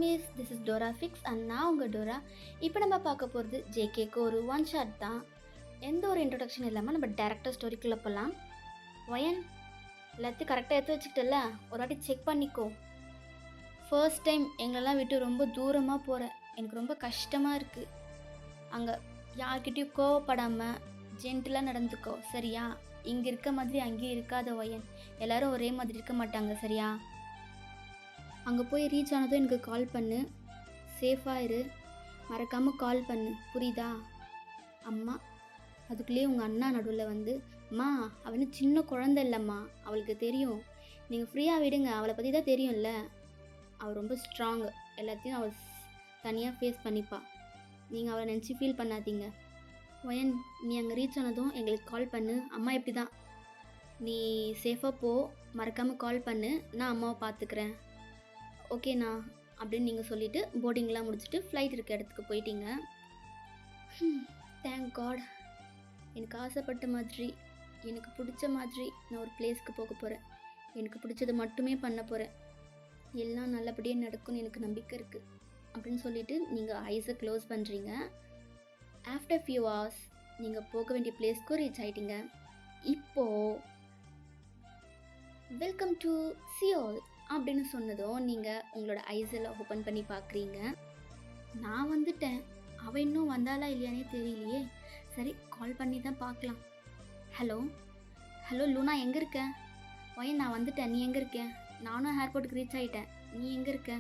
Miss this is Dora fix and நான் உங்கள் Dora. இப்போ நம்ம பார்க்க போகிறது ஜேகேக்கு ஒரு ஒன் ஷாட் தான். எந்த ஒரு இன்ட்ரொடக்ஷன் இல்லாமல் நம்ம டேரக்டர் ஸ்டோரிக்குள்ளே போகலாம். வயன் எல்லாத்தையும் கரெக்டாக எடுத்து வச்சுக்கிட்டல, ஒரு வாட்டி செக் பண்ணிக்கோ. ஃபர்ஸ்ட் டைம் எங்களெல்லாம் விட்டு ரொம்ப தூரமாக போகிறேன். எனக்கு ரொம்ப கஷ்டமாக இருக்குது. அங்கே யார்கிட்டையும் கோவப்படாமல் ஜென்டிலாக நடந்துக்கோ, சரியா? இங்கே இருக்க மாதிரி அங்கேயும் இருக்காத வயன். எல்லோரும் ஒரே மாதிரி இருக்க மாட்டாங்க, சரியா? அங்கே போய் ரீச் ஆனதும் எனக்கு கால் பண்ணு. சேஃபாக இரு, மறக்காமல் கால் பண்ணு, புரியுதா? அம்மா அதுக்குள்ளேயே உங்கள் அண்ணா நடுவில் வந்து, அம்மா அவனு சின்ன குழந்தை இல்லைம்மா, அவளுக்கு தெரியும், நீங்கள் ஃப்ரீயாக விடுங்க, அவளை பற்றி தான் தெரியும்ல, அவள் ரொம்ப ஸ்ட்ராங்கு, எல்லாத்தையும் அவள் தனியாக ஃபேஸ் பண்ணிப்பா, நீங்கள் அவளை நினச்சி ஃபீல் பண்ணாதீங்க. வயன் நீ அங்கே ரீச் ஆனதும் எங்களுக்கு கால் பண்ணு. அம்மா எப்படி தான், நீ சேஃபாக போ, மறக்காமல் கால் பண்ணு, நான் அம்மாவை பார்த்துக்கிறேன், ஓகேண்ணா அப்படின்னு நீங்கள் சொல்லிவிட்டு போர்டிங்லாம் முடிச்சுட்டு ஃப்ளைட் இருக்க இடத்துக்கு போயிட்டீங்க. தேங்க் காட், எனக்கு ஆசைப்பட்ட மாதிரி, எனக்கு பிடிச்ச மாதிரி நான் ஒரு பிளேஸ்க்கு போக போகிறேன். எனக்கு பிடிச்சதை மட்டுமே பண்ண போகிறேன். எல்லாம் நல்லபடியாக நடக்கும்னு எனக்கு நம்பிக்கை இருக்குது அப்படின்னு சொல்லிவிட்டு நீங்கள் ஐஸை க்ளோஸ் பண்ணுறீங்க. ஆஃப்டர் ஃபியூ ஹவர்ஸ் நீங்கள் போக வேண்டிய பிளேஸ்க்கும் ரீச் ஆகிட்டீங்க. இப்போது வெல்கம் டு சியோல் அப்படின்னு சொன்னதும் நீங்கள் உங்களோட ஐஸெல்லாம் ஓப்பன் பண்ணி பார்க்குறீங்க. நான் வந்துட்டேன், அவள் இன்னும் வந்தாலா இல்லையானே தெரியலையே. சரி, கால் பண்ணி தான் பார்க்கலாம். ஹலோ ஹலோ லூனா, எங்கே இருக்க? வயன் நான் வந்துட்டேன், நீ எங்கே இருக்க? நானும் ஏர்போர்ட்டுக்கு ரீச் ஆகிட்டேன், நீ எங்கே இருக்க?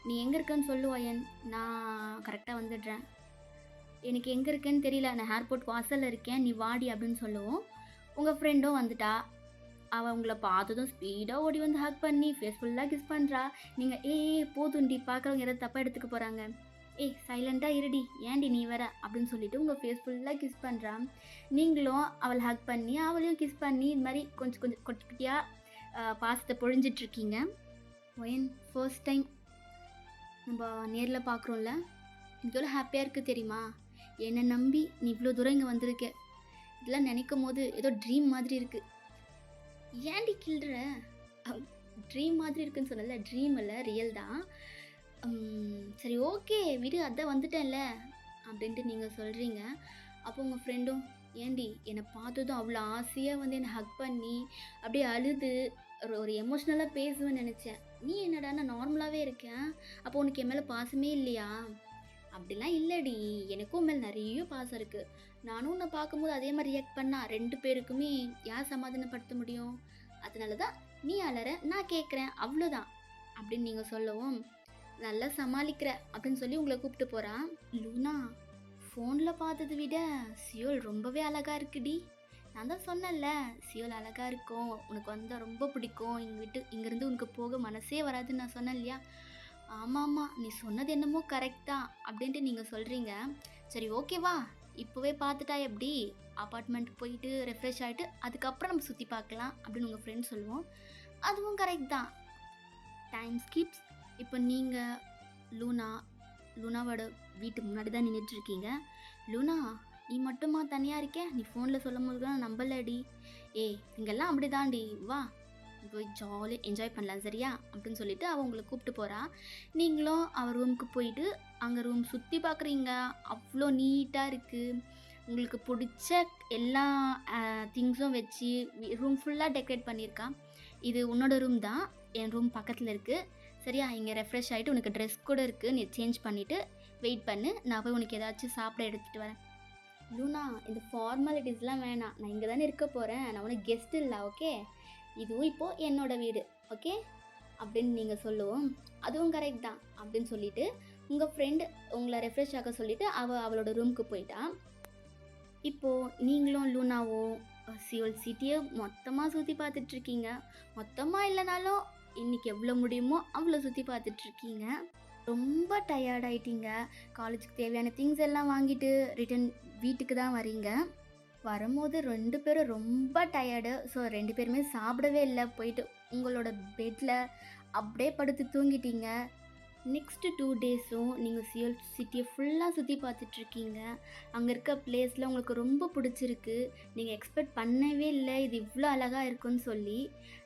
நீ எங்கே இருக்கன்னு சொல்லு வயன், நான் கரெக்டாக வந்துடுறேன். எனக்கு எங்கே இருக்கேன்னு தெரியல, நான் ஏர்போர்ட் வாசலில் இருக்கேன், நீ வாடி அப்படின்னு சொல்லுவோம். உங்கள் ஃப்ரெண்டும் வந்துட்டா. அவள் உங்களை பார்த்ததும் ஸ்பீடாக ஓடி வந்து ஹக் பண்ணி ஃபேஸ் ஃபுல்லாக கிஸ் பண்ணுறா. நீங்கள் போதுண்டி, பார்க்குறவங்க யாராவது தப்பாக எடுத்துக்க போகிறாங்க, சைலண்ட்டாக இருடி, ஏன்டி நீ வர அப்படின்னு சொல்லிட்டு உங்கள் ஃபேஸ் ஃபுல்லாக கிஸ் பண்ணுறா. நீங்களும் அவளை ஹக் பண்ணி அவளையும் கிஸ் பண்ணி இது மாதிரி கொஞ்சம் கொஞ்சம் குட்டியாக பாசத்தை பொழிஞ்சிட்ருக்கீங்க. ஒயன் ஃபர்ஸ்ட் டைம் நம்ம நேரில் பார்க்குறோம்ல, எனக்கு எவ்வளோ ஹாப்பியாக இருக்குது தெரியுமா? என்னை நம்பி நீ இவ்வளோ தூரம் இங்கே வந்திருக்க. இதெல்லாம் நினைக்கும் போது ஏதோ ட்ரீம் மாதிரி இருக்குது. ஏன்டி கில்ற? ட்ரீம் மாதிரி இருக்குன்னு சொன்னல, ட்ரீம் இல்லை, ரியல் தான். சரி ஓகே விடு, அதான் வந்துட்டேன்ல அப்படின்ட்டு நீங்கள் சொல்கிறீங்க. அப்போ உங்கள் ஃப்ரெண்டும், ஏண்டி என்னை பார்த்ததும் அவ்வளோ ஆசையாக வந்து என்னை ஹக் பண்ணி அப்படியே அழுது ஒரு எமோஷ்னலாக பேசுவேன்னு நினச்சேன். நீ என்னடா நான் நார்மலாகவே இருக்கேன், அப்போ உனக்கு என் மேலே பாசமே இல்லையா? அப்படிலாம் இல்லைடி, எனக்கும் மேலே நிறைய பாசம் இருக்குது. நானும் உன்னை பார்க்கும்போது அதே மாதிரி ரியாக்ட் பண்ணால் ரெண்டு பேருக்குமே யார் சமாதானப்படுத்த முடியும்? அதனால தான் நீ அலற, நான் கேட்குறேன், அவ்வளோதான் அப்படின்னு நீங்கள் சொல்லவும், நல்லா சமாளிக்கிற அப்படின்னு சொல்லி உங்களை கூப்பிட்டு போகிறான். லூனா, ஃபோனில் பார்த்ததை விட சியோல் ரொம்பவே அழகாக இருக்குடி. நான் தான் சொன்னேன்ல, சியோல் அழகாக இருக்கும், உனக்கு வந்தால் ரொம்ப பிடிக்கும், இங்கேருந்து உனக்கு போக மனசே வராதுன்னு நான் சொன்னேன் இல்லையா? ஆமாம்மா, நீ சொன்னது என்னமோ கரெக்ட் தான் அப்படின்ட்டு நீங்கள் சொல்கிறீங்க. சரி ஓகேவா, இப்போவே பார்த்துட்டா எப்படி? அப்பார்ட்மெண்ட்டுக்கு போயிட்டு ரெஃப்ரெஷ் ஆகிட்டு அதுக்கப்புறம் நம்ம சுற்றி பார்க்கலாம் அப்படின்னு உங்கள் ஃப்ரெண்ட் சொல்லுவோம். அதுவும் கரெக்ட் தான். Time Schiff's. இப்போ நீங்கள் லூனாவோட வீட்டு முன்னாடி தான் நின்றுட்டுருக்கீங்க. லூனா, நீ மட்டுமா தனியாக இருக்க? நீ ஃபோனில் சொல்லும் போது தான் நம்பலடி. இங்கெல்லாம் அப்படி தாண்டி, வா போய் ஜாலியாக என்ஜாய் பண்ணலாம், சரியா அப்படின்னு சொல்லிட்டு அவள் உங்களை கூப்பிட்டு போகிறா. நீங்களும் அவள் ரூமுக்கு போயிட்டு அங்கே ரூம் சுற்றி பார்க்குறீங்க. அவ்வளோ நீட்டாக இருக்குது, உங்களுக்கு பிடிச்ச எல்லா திங்ஸும் வச்சு ரூம் ஃபுல்லாக டெக்கரேட் பண்ணியிருக்கா. இது உன்னோட ரூம் தான், என் ரூம் பக்கத்தில் இருக்குது, சரியா? இங்கே ரெஃப்ரெஷ் ஆகிட்டு உனக்கு ட்ரெஸ் கூட இருக்குது, நீ சேஞ்ச் பண்ணிவிட்டு வெயிட் பண்ணு, நான் போய் உனக்கு ஏதாச்சும் சாப்பிட எடுத்துகிட்டு வரேன். லூனா, இந்த ஃபார்மாலிட்டிஸ்லாம் வேணாம், நான் இங்கே தானே இருக்க போகிறேன், நான் உனக்கு கெஸ்ட் இல்லை, ஓகே? இதுவும் இப்போது என்னோடய வீடு, ஓகே அப்படின்னு நீங்கள் சொல்லுவோம். அதுவும் கரெக்ட் தான் அப்படின்னு சொல்லிவிட்டு உங்கள் ஃப்ரெண்டு உங்களை ரெஃப்ரெஷ் ஆக சொல்லிவிட்டு அவளோட ரூமுக்கு போயிட்டா. இப்போது நீங்களும் லூனாவும் சியோல் சிட்டியை மொத்தமாக சுற்றி பார்த்துட்ருக்கீங்க. மொத்தமாக இல்லைனாலும் இன்றைக்கி எவ்வளோ முடியுமோ அவ்வளோ சுற்றி பார்த்துட்ருக்கீங்க. ரொம்ப டயர்டாயிட்டீங்க. காலேஜுக்கு தேவையான திங்ஸ் எல்லாம் வாங்கிட்டு ரிட்டன் வீட்டுக்கு தான் வரீங்க. வரும்போது ரெண்டு பேரும் ரொம்ப டயர்டு. ஸோ ரெண்டு பேருமே சாப்பிடவே இல்லை. போயிட்டு உங்களோட பெட்டில் அப்படியே படுத்து தூங்கிட்டீங்க. நெக்ஸ்ட்டு 2 டேஸும் நீங்கள் சியோல் சிட்டியை ஃபுல்லாக சுற்றி பார்த்துட்ருக்கீங்க. அங்கே இருக்க பிளேஸில் உங்களுக்கு ரொம்ப பிடிச்சிருக்கு. நீங்கள் எக்ஸ்பெக்ட் பண்ணவே இல்லை இது இவ்வளோ அழகாக இருக்குன்னு சொல்லி.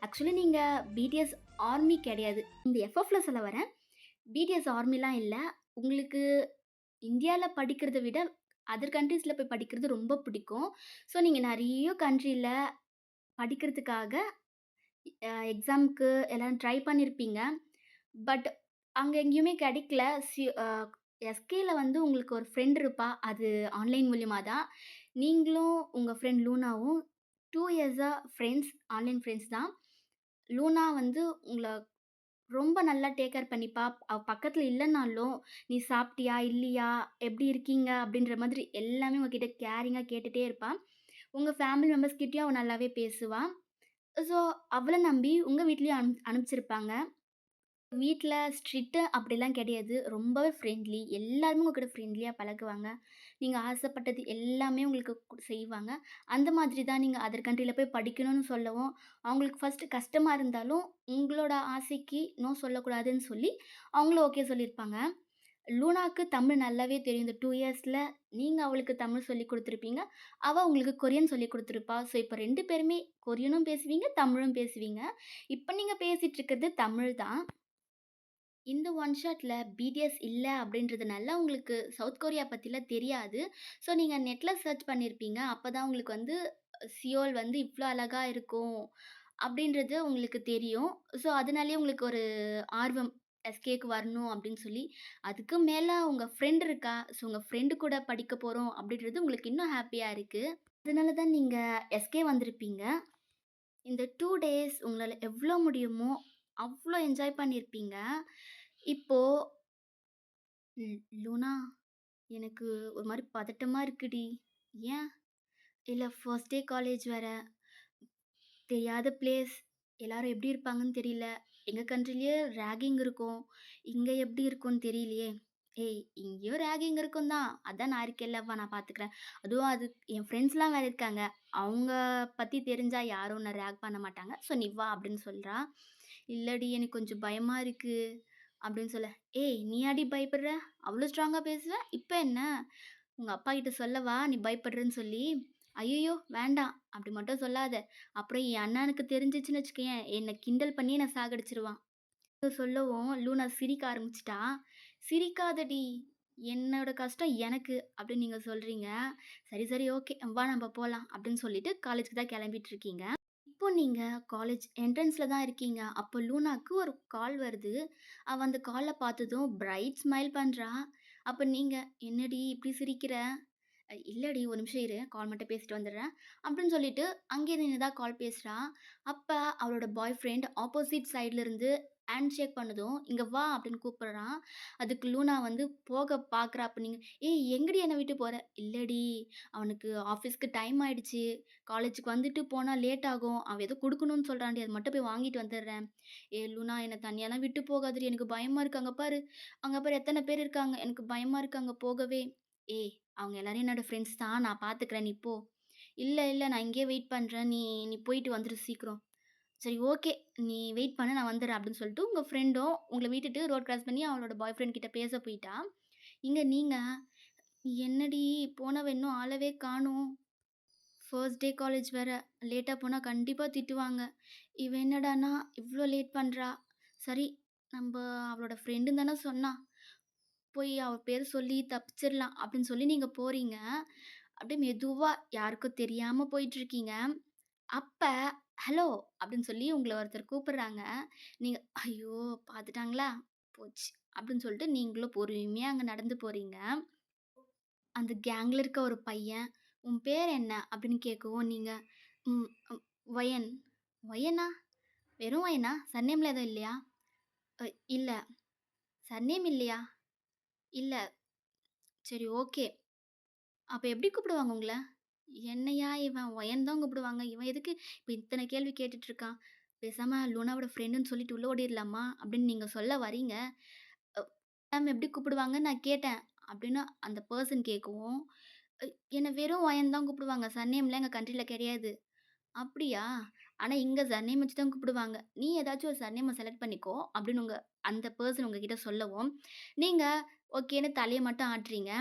ஆக்சுவலி நீங்கள் பிடிஎஸ் ஆர்மி கிடையாது, இந்த எஃப்எஃப்ல சொல்ல வரேன். பிடிஎஸ் ஆர்மிலாம் இல்ல. உங்களுக்கு இந்தியால படிக்கிறத விட, அதர் கண்ட்ரீஸ்ல போய் படிக்கிறது ரொம்ப பிடிக்கும். ஸோ, நீங்க நெறைய கண்ட்ரில படிக்கிறதுக்காக எக்ஸாம்க்கு எல்லாம் ட்ரை பண்ணியிருப்பீங்க. பட் அங்க எங்கேயுமே கிடைக்கல. எஸ்கேல வந்து உங்களுக்கு ஒரு ஃப்ரெண்ட் இருப்பா. அது ஆன்லைன் மூலியமா தான். நீங்களும் உங்க ஃப்ரெண்ட் லூனாவும் 2 இயர்ஸா ஃப்ரெண்ட்ஸ். ஆன்லைன் ஃப்ரெண்ட்ஸ் தான். லூனா வந்து உங்கள ரொம்ப நல்லா டேக் கேர் பண்ணிப்பா. அவ பக்கத்துல இல்லனாலும், "நீ சாப்பிட்டியா? இல்லையா? எப்படி இருக்கீங்க?" அப்படின்ற மாதிரி எல்லாமே உங்ககிட்ட கேரிங்கா கேட்டுட்டே இருப்பா. உங்க ஃபேமிலி மெம்பர்ஸ் கிட்டயும் அவ நல்லாவே பேசுவா. ஸோ, அவள நம்பி உங்க வீட்லயும் அனுப்பிச்சிருப்பாங்க. வீட்ல ஸ்ட்ரிக்ட்டு அப்படிலாம் கிடையாது. ரொம்பவே ஃப்ரெண்ட்லி. எல்லாருமே உங்க கூட ஃப்ரெண்ட்லியா பழகுவாங்க. நீங்க ஆசைப்பட்டது எல்லாமே உங்களுக்கு செய்வாங்க. அந்த மாதிரி தான் நீங்க அதர் கண்ட்ரில போய் படிக்கணும்னு சொல்லவும், அவங்களுக்கு ஃபர்ஸ்ட்டு கஷ்டமா இருந்தாலும், உங்களோட ஆசைக்கு நோ சொல்லக்கூடாதுன்னு சொல்லி, அவங்களும் ஓகே சொல்லியிருப்பாங்க. லூனாக்கு தமிழ் நல்லாவே தெரியும். இந்த 2 இயர்ஸ்ல நீங்க அவளுக்கு தமிழ் சொல்லிக் குடுத்துருப்பீங்க. அவ உங்களுக்கு கொரியன் சொல்லிக் குடுத்துருப்பா. ஸோ, இப்ப 2 பேருமே கொரியனும் பேசுவீங்க, தமிழும் பேசுவீங்க. இப்ப நீங்க பேசிட்டு இருக்கிறது தமிழ் தான். இந்த ஒன் ஷாட்ல பிடிஎஸ் இல்ல அப்படின்றதுனால உங்களுக்கு சவுத் கொரியா பத்திலாம் தெரியாது. ஸோ நீங்க நெட்ல சர்ச் பண்ணியிருப்பீங்க. அப்பதான் உங்களுக்கு வந்து சியோல் வந்து இவ்ளோ அழகா இருக்கும் அப்படின்றது உங்களுக்கு தெரியும். ஸோ அதனாலேயே உங்களுக்கு ஒரு ஆர்வம் எஸ்கேக்கு வரணும் அப்படின்னு சொல்லி. அதுக்கு மேல உங்க ஃப்ரெண்ட் இருக்கா. ஸோ உங்க ஃப்ரெண்ட் கூட படிக்க போறோம் அப்படின்றது உங்களுக்கு இன்னும் ஹேப்பியா இருக்கு. அதனால தான் நீங்க எஸ்கே வந்திருப்பீங்க. இந்த 2 டேஸ் உங்களால எவ்ளோ முடியுமோ, அவ்ளோ என்ஜாய் பண்ணியிருப்பீங்க. இப்போ லூனா, எனக்கு ஒரு மாரி பதட்டமா இருக்குடி. ஏன்? இல்ல ஃபர்ஸ்ட் டே காலேஜ் வேற. தெரியாத பிளேஸ். எல்லாரும் எப்படி இருப்பாங்கன்னு தெரியல. எங்க கண்ட்ரிலயே ராகிங் இருக்கும். இங்க எப்படி இருக்கும்னு தெரியலையே. ஏய், இங்கேயும் ராகிங் இருக்கும் தான். அதான் நான் இருக்கேன்ல, வா நான் பார்த்துக்கிறேன். அதுவும் அது என் ஃப்ரெண்ட்ஸ்லாம் வேற இருக்காங்க. அவங்க பத்தி தெரிஞ்சா யாரும் உன்ன ராக் பண்ண மாட்டாங்க. ஸோ நீ வா அப்படின்னு சொல்றா. இல்லடி எனக்கு கொஞ்சம் பயமா இருக்கு அப்படின்னு சொல்ல. ஏய், நீயாடி பயப்படுற? அவ்ளோ ஸ்ட்ராங்கா பேசுவ. இப்ப என்ன? உங்க அப்பா கிட்ட சொல்லவா நீ பயப்படுறன்னு சொல்லி? ஐயய்யோ! வேண்டாம். அப்படி மட்டும் சொல்லாத. அப்புறம் என் அண்ணனுக்கு தெரிஞ்சுச்சுன்னு வச்சுக்கயேன், என்ன கிண்டல் பண்ணி என்ன சாகடிச்சுருவான். சொல்லவும் லூனா சிரிக்க ஆரம்பிச்சுட்டா. "சிரிக்காதடி! என்னோட கஷ்டம் எனக்கு" அப்படின்னு நீங்க சொல்றீங்க. "சரி, சரி, ஓகே. வா நம்ப போலாம்" அப்படின்னு சொல்லிட்டு காலேஜுக்கு தான் கிளம்பிட்டு இருக்கீங்க. இப்போ நீங்க காலேஜ் என்ட்ரன்ஸ்ல தான் இருக்கீங்க. அப்போ லூனாக்கு ஒரு கால் வருது. அவ அந்த கால பார்த்ததும் பிரைட் ஸ்மைல் பண்றா. அப்ப நீங்க, "என்னடி இப்படி சிரிக்கிற?" இல்லடி ஒரு நிமிஷம் இரு. கால் மட்டும் பேசிட்டு வந்துடுறேன்." அப்படின்னு சொல்லிட்டு அங்கேயே நின்னு தான் கால் பேசுறா. அப்ப அவளோட பாய் ஃப்ரெண்ட் ஆப்போசிட் சைட்ல இருந்து ஹேண்ட் ஷேக் பண்ணதும், "இங்க வா" அப்படின்னு கூப்பிடுறான். அதுக்கு லூனா வந்து போக பார்க்குறா. அப்ப நீங்க, "ஏய் எங்கடி என்ன விட்டு போற?" "இல்லடி அவனுக்கு ஆஃபீஸ்க்கு டைம் ஆயிடுச்சு. காலேஜுக்கு வந்துட்டு போனா லேட் ஆகும். அவன் ஏதோ குடுக்கணும்னு சொல்றான்டி. அத மட்டும் போய் வாங்கிட்டு வந்துடுறேன்." "ஏய் லூனா என்ன தனியாலாம் விட்டு போகாதடி. எனக்கு பயமா இருக்கு. அங்க பாரு எத்தன பேர் இருக்காங்க. எனக்கு பயமா இருக்கு அங்க போகவே." "ஏய் அவங்க எல்லாரும் என்னோட ஃப்ரெண்ட்ஸ் தான். நான் பார்த்துக்கிறேன். நீ போ." "இல்ல, இல்ல. நான் இங்கேயே வெயிட் பண்றேன். நீ நீ போயிட்டு வந்துரு சீக்கிரம்." "சரி ஓகே. நீ வெயிட் பண்ணு. நான் வந்துர்றேன்." அப்படின்னு சொல்லிட்டு உங்க ஃப்ரெண்டும் உங்கள விட்டுட்டு ரோட் கிராஸ் பண்ணி அவளோட பாய் ஃப்ரெண்ட் கிட்ட பேச போயிட்டா. இங்க நீங்க, "என்னடி போனவ இன்னும் ஆளவே காணோம். ஃபர்ஸ்ட் டே காலேஜ் வேற. லேட்டா போனா கண்டிப்பா திட்டுவாங்க. இவ என்னடான்னா இவ்ளோ லேட் பண்றா. சரி நம்ப அவளோட ஃப்ரெண்டுன்னு தானே சொன்னா. போய் அவ பேர சொல்லி தப்பிச்சிரலாம்." அப்படின்னு சொல்லி நீங்க போறீங்க. அப்படியே மெதுவா யாருக்கும் தெரியாம போயிட்டுருக்கீங்க. அப்ப, "ஹலோ" அப்படின்னு சொல்லி உங்கள ஒருத்தர் கூப்பிடுறாங்க. நீங்க, "ஐயோ! பார்த்துட்டாங்களா? போச்சு." அப்படின்னு சொல்லிட்டு நீங்களும் பொறுமையா அங்க நடந்து போறீங்க. அந்த கேங்ல இருக்க ஒரு பையன், "உன் பேர் என்ன?" அப்படின்னு கேட்கவும் நீங்க, "ம் ம் வயன்." "வயனா? வெறும் வயனா? சர்நேம்ல எதுவும் இல்லையா?" "அ இல்ல." "சர்நேம் இல்லையா?" "இல்ல." "சரி ஓகே. அப்ப எப்படி கூப்பிடுவாங்க உங்கள?" "என்னையா இவன் ஒயன் தான் கூப்பிடுவாங்க. இவன் எதுக்கு இப்ப இத்தன கேள்வி கேட்டுட்டு இருக்கான்? பேசாம லூனாவோட ஃப்ரெண்டுன்னு சொல்லிட்டு உள்ள ஓடிர்லாமா?" அப்படின்னு நீங்க சொல்ல வரீங்க. அ மேம் எப்படி கூப்பிடுவாங்கன்னு நான் கேட்டேன். அப்படின்னு அந்த பெர்சன் கேட்கவும், "அ என்ன வெறும் ஒயன் தான் கூப்பிடுவாங்க. சர்நேம்லாம் எங்க கண்ட்ரில கிடையாது." "அப்படியா? ஆனா இங்க சர்நேம் வச்சு தான் கூப்பிடுவாங்க. நீ ஏதாச்சும் ஒரு சர்நேம செலக்ட் பண்ணிக்கோ." அப்படின்னு அந்த பெர்சன் உங்ககிட்ட சொல்லவும், நீங்க ஓகேன்னு தலைய மட்டும் ஆட்டுறீங்க.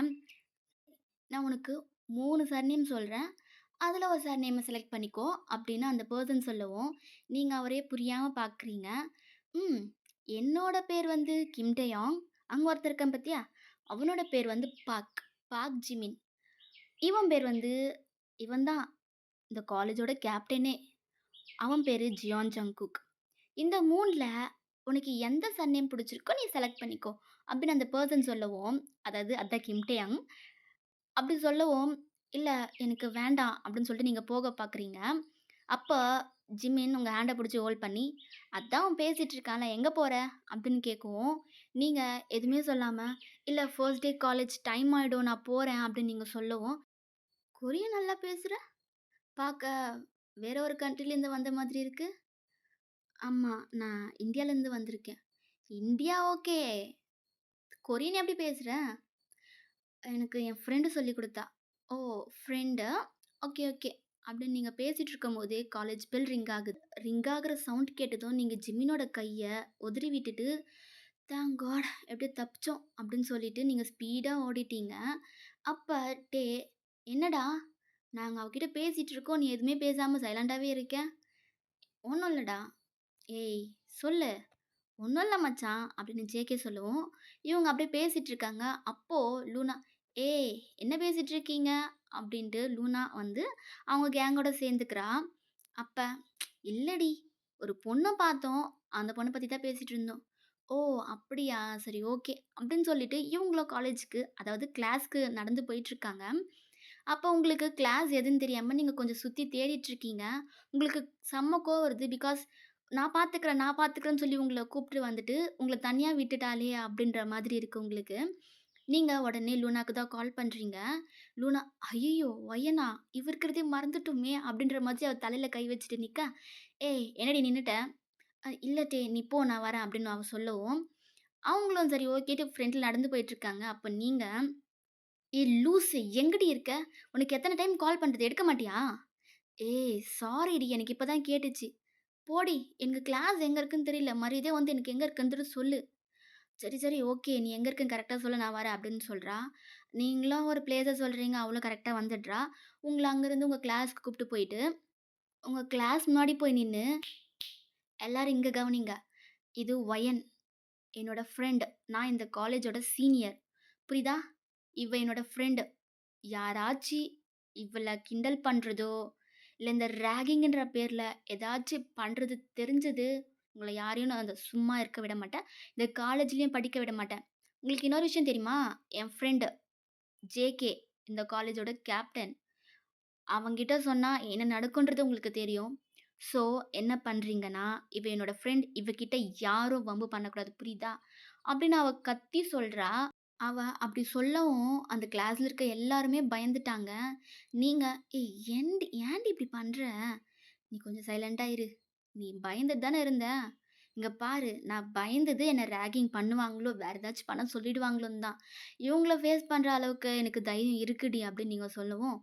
"நான் உனக்கு 3 சர்நேம் சொல்றேன். அதுல ஒரு சர்நேம செலக்ட் பண்ணிக்கோ." அப்படின்னு அந்த பெர்சன் சொல்லவும், நீங்க அவரையே புரியாம பார்க்குறீங்க. "ம். என்னோட பேர் வந்து கிம் டேயாங். அங்க ஒருத்தன் இருக்கான் பாத்தியா? அவனோட பேர் வந்து பாக். பாக் ஜிமின். இவன் பேர் வந்து இவன் தான் இந்த காலேஜோட கேப்டனே. அவன் பேரு ஜியான் ஜங்குக். இந்த 3ல உனக்கு எந்த சர்நேம் பிடிச்சிருக்கோ நீ செலக்ட் பண்ணிக்கோ. அப்படின்னு அந்த பெர்சன் சொல்லவும், அதாவது அதான் கிம் டேயாங். அப்படி சொல்லவும், "இல்ல எனக்கு வேண்டாம்" அப்படின்னு சொல்லிட்டு நீங்க போக பார்க்குறீங்க. அப்ப ஜிமின் உங்க ஹேண்ட புடிச்சு ஹோல்ட் பண்ணி, "அதான் அவன் பேசிட்டு இருக்கான்ல, எங்க போற?" அப்படின்னு கேட்கவும், நீங்க எதுவுமே சொல்லாம, "இல்ல ஃபர்ஸ்ட் டே காலேஜ் டைம் ஆயிடும், நான் போறேன்" அப்படின்னு நீங்க சொல்லவும், "கொரியன் நல்லா பேசுற. பார்க்க வேற ஒரு கண்ட்ரிலேருந்து வந்த மாதிரி இருக்கு." "ஆமா, நான் இந்தியாலேருந்து வந்திருக்கேன்." "India okay. கொரியன் எப்படி பேசுற?" "எனக்கு என் ஃப்ரெண்டு சொல்லிக் குடுத்தா." "ஓ! ஃப்ரெண்டா? Okay, okay." அப்படின்னு நீங்க பேசிட்டு இருக்கும்போதே காலேஜ் பெல் ரிங் ஆகுது. ரிங் ஆகுற சவுண்ட் கேட்டதும் நீங்க ஜிமினோட கைய உதறி விட்டுட்டு, "தேங்க் காட் எப்படியோ தப்பிச்சோம்" அப்படின்னு சொல்லிட்டு நீங்க ஸ்பீடா ஓடிட்டீங்க. அப்ப டே, "என்னடா நாங்க அவகிட்ட பேசிட்டு இருக்கோம். நீ எதுவுமே பேசாம சைலண்டாவே இருக்க." "ஒண்ணும் இல்லடா." "ஏய் சொல்லு." "ஒண்ணும் இல்ல மச்சான்" அப்படின்னு ஜேகே சொல்லவும், இவங்க அப்படியே பேசிட்டு இருக்காங்க. அப்போ லூனா, "ஏய் என்ன பேசிட்டு இருக்கீங்க?" அப்படின்ட்டு லூனா வந்து அவங்க கேங்கோட சேர்ந்துக்கிறா. அப்ப, "இல்லடி ஒரு பொண்ண பார்த்தோம். அந்த பொண்ண பத்தி தான் பேசிட்டு இருந்தோம்." "ஓ! அப்படியா? சரி ஓகே." அப்படின்னு சொல்லிட்டு இவங்களும் காலேஜுக்கு அதாவது கிளாஸ்க்கு நடந்து போயிட்டுருக்காங்க. அப்போ உங்களுக்கு கிளாஸ் எதுன்னு தெரியாம நீங்க கொஞ்சம் சுத்தி தேடிட்டு இருக்கீங்க. உங்களுக்கு செம்ம கோவம் வருது. பிகாஸ் நான் பார்த்துக்கிறேன், நான் பார்த்துக்கிறேன்னு சொல்லி உங்கள கூப்பிட்டு வந்துட்டு, உங்கள தனியா விட்டுட்டாளே அப்படின்ற மாதிரி இருக்கு உங்களுக்கு. நீங்க உடனே லூனாக்கு தான் கால் பண்றீங்க. லூனா, "ஐயய்யோ! ஒயனா இவ இருக்கிறதே மறந்துட்டோமே!" அப்படின்ற மாதிரி அவ தலையில கை வச்சுட்டு நிக்க, "ஏய் என்னடி நின்னுட்ட?" இல்ல நீ போ நான் வரேன்" அப்படின்னு அவ சொல்லவும், அவங்களும் சரி ஓகேட்டு ஃப்ரண்ட்ல நடந்து போயிட்டுருக்காங்க. அப்ப நீங்க, "ஏய் லூசு எங்கடி இருக்க? உனக்கு எத்தன டைம் கால் பண்றது எடுக்க மாட்டியா?" "ஏய் சாரிடி எனக்கு இப்ப தான் கேட்டுச்சு." "போடி எனக்கு கிளாஸ் எங்க இருக்குன்னு தெரியல. மரியாதையா வந்து எனக்கு எங்க இருக்குன்றது சொல்லு." "சரி, சரி ஓகே. நீ எங்க இருக்குன்னு கரெக்ட்டா சொல்லு நான் வரேன்." அப்படின்னு சொல்றா. நீங்களும் ஒரு பிளேஸ சொல்றீங்க. அவளும் கரெக்ட்டா வந்துடுறா. உங்கள அங்கருந்து உங்க கிளாஸ்க்கு கூப்ட்டு போயிட்டு, உங்க கிளாஸ் முன்னாடி போய் நின்னு, "எல்லாரும் இங்க கவனிங்க. இது ஒயன். என்னோட ஃப்ரெண்ட். நான் இந்த காலேஜோட சீனியர். புரியுதா? இவ என்னோட ஃப்ரெண்ட். யாராச்சு இவள கிண்டல் பண்றதோ, இல்ல இந்த ராகிங்ன்ற பேர்ல ஏதாச்சும் பண்றது தெரிஞ்சது, உங்கள யாரையும் நான் சும்மா இருக்க விட மாட்டேன். இந்த காலேஜ்லயும் படிக்க விட மாட்டேன். உங்களுக்கு இன்னொரு விஷயம் தெரியுமா? என் ஃப்ரெண்ட் ஜேகே இந்த காலேஜோட கேப்டன். அவன்கிட்ட சொன்னா என்ன நடக்குன்றது உங்களுக்கு தெரியும். ஸோ என்ன பண்றீங்கன்னா, இவ என்னோட ஃப்ரெண்ட். இவகிட்ட யாரும் வம்பு பண்ணக்கூடாது. புரியுதா? அப்படின்னு அவ கத்தி சொல்றா. அவ அப்படி சொல்லவும், அந்த கிளாஸ்ல இருக்க எல்லாருமே பயந்துட்டாங்க. நீங்க, "ஏய் ஏன்டி இப்படி பண்ற? நீ கொஞ்சம் சைலன்ட்டா இரு. நீ பயந்துட்டு தானே இருந்த. இங்க பாரு, நான் பயந்தது என்ன ராகிங் பண்ணுவாங்களோ, வேற ஏதாச்சும் பண்ண சொல்லிடுவாங்களோன்னு தான். இவங்கள ஃபேஸ் பண்ற அளவுக்கு எனக்கு தைரியம் இருக்குடி" அப்படின்னு நீங்க சொல்லவும்,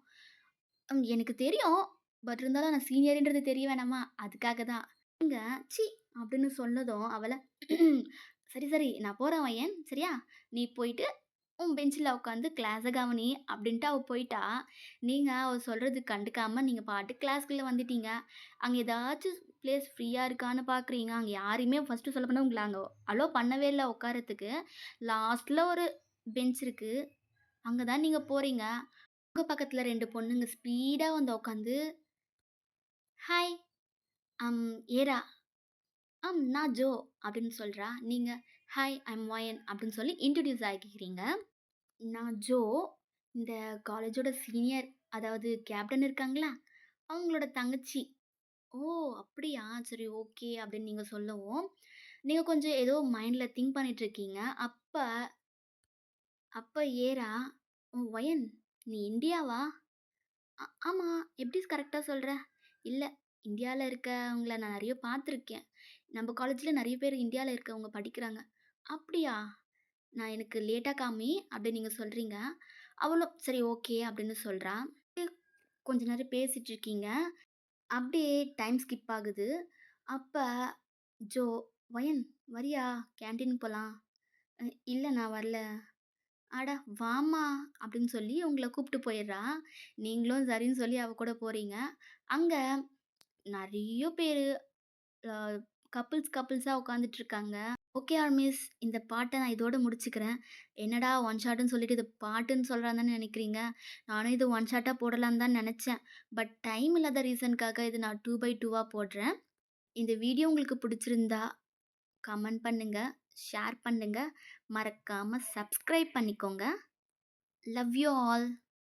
எனக்கு தெரியும். பட் இருந்தாலும் நான் சீனியர்ன்றது தெரிய வேணாமா? அதுக்காக தான்." நீங்க "ச்சீ" அப்படின்னு சொன்னதும் அவள, "சரி, சரி நான் போறேன் வயன். சரியா? நீ போயிட்டு உன் பெஞ்சில உட்காந்து கிளாஸ கவனி" அப்படின்ட்டு அவ போயிட்டா. நீங்க அவ சொல்றது கண்டுக்காம நீங்க பாட்டுக்கு கிளாஸ்க்குள்ள வந்துட்டீங்க. அங்க ஏதாச்சும் பிளேஸ் ஃப்ரீயா இருக்கான்னு பார்க்குறீங்க. அங்க யாரையுமே ஃபர்ஸ்ட்டு சொல்லப்போனா உங்கள அங்க அலோ பண்ணவே இல்ல உட்காரத்துக்கு. லாஸ்ட்ல ஒரு பெஞ்ச் இருக்கு. அங்க தான் நீங்க போறீங்க. உங்க பக்கத்துல 2 பொண்ணுங்க ஸ்பீடா வந்து உட்காந்து, "ஹாய், ஐம் ஏரா." நான் ஜோ அப்படின்னு சொல்றா. நீங்க ஹாய் ஐம் வயன் அப்படின்னு சொல்லி இன்ட்ரோடியூஸ் ஆகிக்கிறீங்க. நான் ஜோ, இந்த காலேஜோட சீனியர் அதாவது கேப்டன் இருக்காங்களா, அவங்களோட தங்கச்சி. ஓ! அப்படியா? சரி ஓகே அப்படின்னு நீங்க சொல்லவும், நீங்க கொஞ்சம் ஏதோ மைண்ட்ல திங்க் பண்ணிட்டு இருக்கீங்க. அப்ப அப்ப ஏறா, "ஓ வயன் நீ இந்தியாவா?" ஆமா. எப்படி கரெக்ட்டா சொல்ற?" "இல்ல, இந்தியால இருக்கவங்கள நான் நெறைய பார்த்துருக்கேன். நம்ப காலேஜ்ல நெறைய பேர் இந்தியால இருக்கவங்க படிக்கிறாங்க." "அப்படியா? நான் எனக்கு லேட்டா காமி" அப்படின்னு நீங்க சொல்றீங்க. அவளும் சரி ஓகே அப்படின்னு சொல்றா. கொஞ்ச நேரம் பேசிட்டு இருக்கீங்க. அப்படியே டைம் ஸ்கிப் ஆகுது. அப்ப ஜோ, "வயன் வரியா? கேன்டீன் போலாம்." இல்ல நான் வரல." "அட வாம்மா" அப்படின்னு சொல்லி உங்கள கூப்ட்டு போயிர்றா. நீங்களும் சரின்னு சொல்லி அவ கூட போறீங்க. அங்க நெறைய பேரு அ கப்புள்ஸா உட்காந்துட்ருக்காங்க. ஓகே ஆர்மிஸ், இந்த பாட்ட நான் இதோட முடிச்சுக்கிறேன். என்னடா ஒன் ஷாட்டுன்னு சொல்லிட்டு இது பாட்டுன்னு சொல்றான் தானே நெனைக்கிறீங்க? நானும் இது ஒன் ஷாட்டா போடலான்னு தான் நெனச்சேன். பட் டைம் இல்லாத ரீசனுக்காக இது நான் 2/2ஆ போடுறேன். இந்த வீடியோ உங்களுக்கு பிடிச்சிருந்தா கமெண்ட் பண்ணுங்க, ஷேர் பண்ணுங்க, மறக்காம சப்ஸ்கிரைப் பண்ணிக்கோங்க. Love you all.